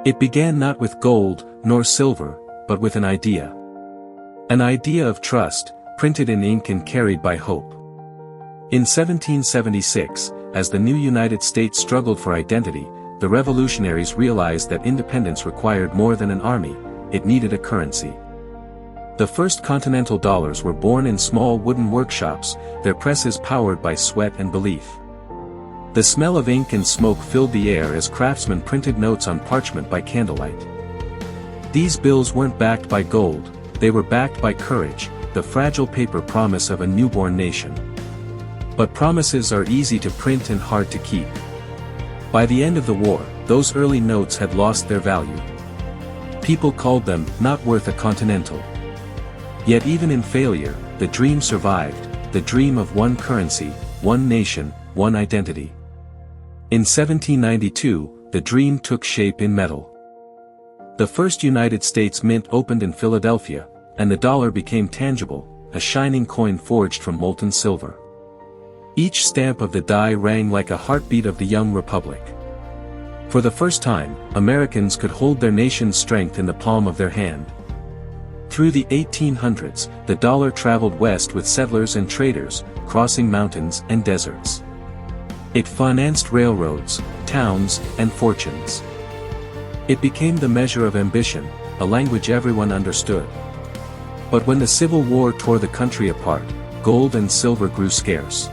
It began not with gold, nor silver, but with an idea. An idea of trust, printed in ink and carried by hope. In 1776, as the new United States struggled for identity, the revolutionaries realized that independence required more than an army, it needed a currency. The first Continental dollars were born in small wooden workshops, their presses powered by sweat and belief. The smell of ink and smoke filled the air as craftsmen printed notes on parchment by candlelight. These bills weren't backed by gold, they were backed by courage, the fragile paper promise of a newborn nation. But promises are easy to print and hard to keep. By the end of the war, those early notes had lost their value. People called them not worth a Continental. Yet even in failure, the dream survived, the dream of one currency, one nation, one identity. In 1792, the dream took shape in metal. The first United States Mint opened in Philadelphia, and the dollar became tangible, a shining coin forged from molten silver. Each stamp of the die rang like a heartbeat of the young republic. For the first time, Americans could hold their nation's strength in the palm of their hand. Through the 1800s, the dollar traveled west with settlers and traders, crossing mountains and deserts. It financed railroads, towns, and fortunes. It became the measure of ambition, a language everyone understood. But when the Civil War tore the country apart, gold and silver grew scarce.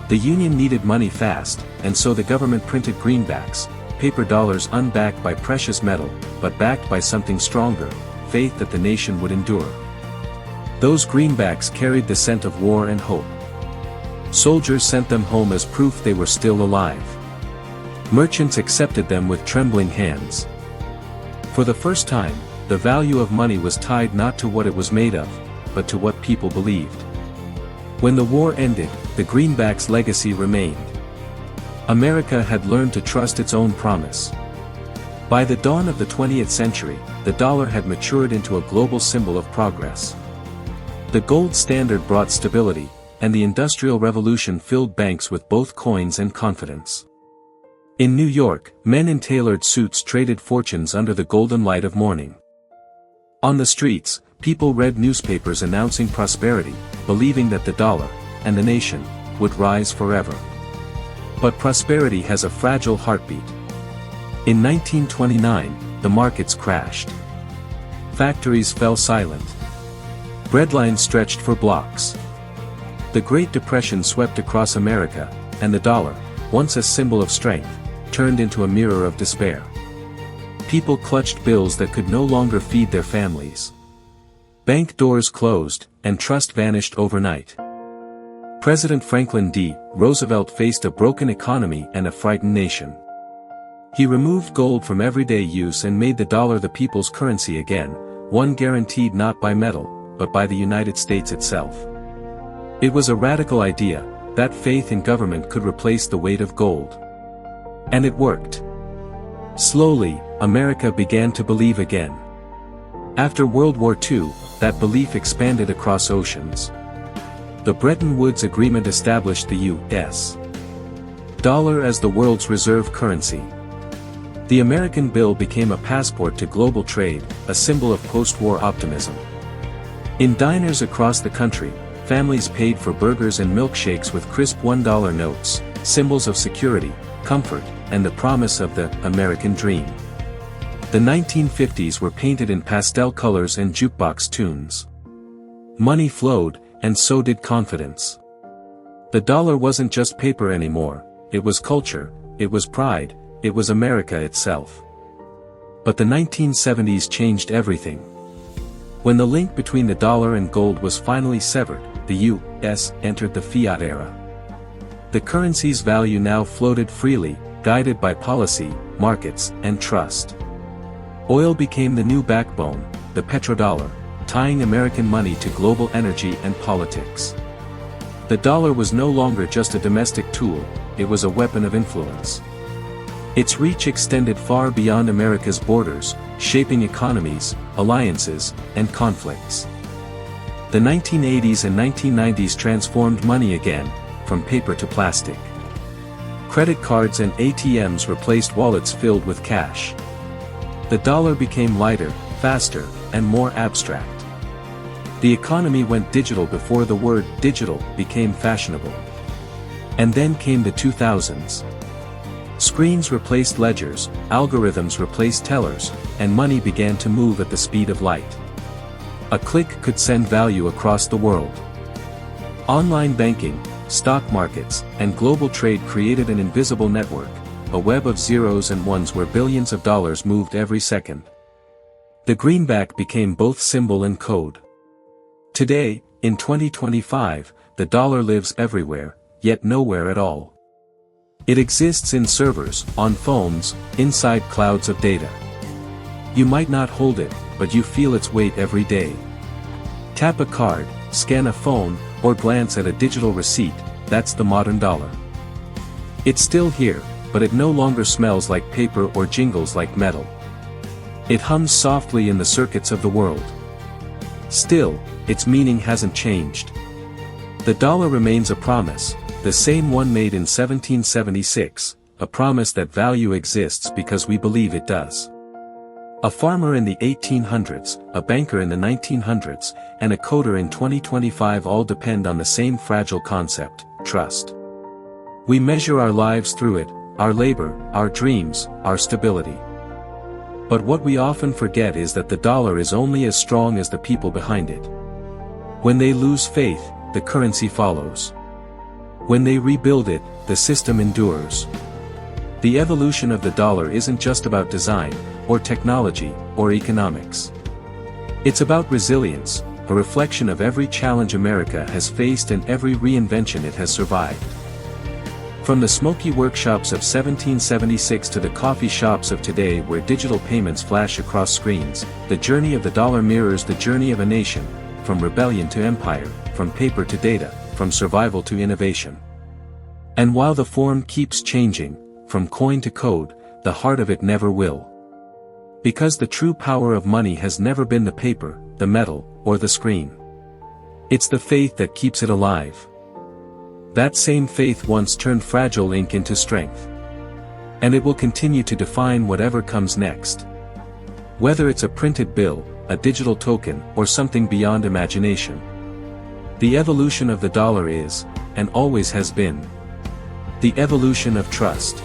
The Union needed money fast, and so the government printed greenbacks, paper dollars unbacked by precious metal, but backed by something stronger, faith that the nation would endure. Those greenbacks carried the scent of war and hope. Soldiers sent them home as proof they were still alive. Merchants accepted them with trembling hands. For the first time, the value of money was tied not to what it was made of, but to what people believed. When the war ended, the greenback's legacy remained. America had learned to trust its own promise. By the dawn of the 20th century, the dollar had matured into a global symbol of progress. The gold standard brought stability, and the Industrial Revolution filled banks with both coins and confidence. In New York, men in tailored suits traded fortunes under the golden light of morning. On the streets, people read newspapers announcing prosperity, believing that the dollar, and the nation, would rise forever. But prosperity has a fragile heartbeat. In 1929, the markets crashed. Factories fell silent. Breadlines stretched for blocks. The Great Depression swept across America, and the dollar, once a symbol of strength, turned into a mirror of despair. People clutched bills that could no longer feed their families. Bank doors closed, and trust vanished overnight. President Franklin D. Roosevelt faced a broken economy and a frightened nation. He removed gold from everyday use and made the dollar the people's currency again, one guaranteed not by metal, but by the United States itself. It was a radical idea, that faith in government could replace the weight of gold. And it worked. Slowly, America began to believe again. After World War II, that belief expanded across oceans. The Bretton Woods Agreement established the U.S. dollar as the world's reserve currency. The American bill became a passport to global trade, a symbol of post-war optimism. In diners across the country, families paid for burgers and milkshakes with crisp $1 notes, symbols of security, comfort, and the promise of the American dream. The 1950s were painted in pastel colors and jukebox tunes. Money flowed, and so did confidence. The dollar wasn't just paper anymore, it was culture, it was pride, it was America itself. But the 1970s changed everything. When the link between the dollar and gold was finally severed, the U.S. entered the fiat era. The currency's value now floated freely, guided by policy, markets, and trust. Oil became the new backbone, the petrodollar, tying American money to global energy and politics. The dollar was no longer just a domestic tool, it was a weapon of influence. Its reach extended far beyond America's borders, shaping economies, alliances, and conflicts. The 1980s and 1990s transformed money again, from paper to plastic. Credit cards and ATMs replaced wallets filled with cash. The dollar became lighter, faster, and more abstract. The economy went digital before the word digital became fashionable. And then came the 2000s. Screens replaced ledgers, algorithms replaced tellers, and money began to move at the speed of light. A click could send value across the world. Online banking, stock markets, and global trade created an invisible network, a web of zeros and ones where billions of dollars moved every second. The greenback became both symbol and code. Today, in 2025, the dollar lives everywhere, yet nowhere at all. It exists in servers, on phones, inside clouds of data. You might not hold it, but you feel its weight every day. Tap a card, scan a phone, or glance at a digital receipt, that's the modern dollar. It's still here, but it no longer smells like paper or jingles like metal. It hums softly in the circuits of the world. Still, its meaning hasn't changed. The dollar remains a promise, the same one made in 1776, a promise that value exists because we believe it does. A farmer in the 1800s, a banker in the 1900s, and a coder in 2025 all depend on the same fragile concept, trust. We measure our lives through it, our labor, our dreams, our stability. But what we often forget is that the dollar is only as strong as the people behind it. When they lose faith, the currency follows. When they rebuild it, the system endures. The evolution of the dollar isn't just about design, or technology, or economics. It's about resilience, a reflection of every challenge America has faced and every reinvention it has survived. From the smoky workshops of 1776 to the coffee shops of today where digital payments flash across screens, the journey of the dollar mirrors the journey of a nation, from rebellion to empire, from paper to data, from survival to innovation. And while the form keeps changing, from coin to code, the heart of it never will. Because the true power of money has never been the paper, the metal, or the screen. It's the faith that keeps it alive. That same faith once turned fragile ink into strength. And it will continue to define whatever comes next. Whether it's a printed bill, a digital token, or something beyond imagination. The evolution of the dollar is, and always has been, the evolution of trust.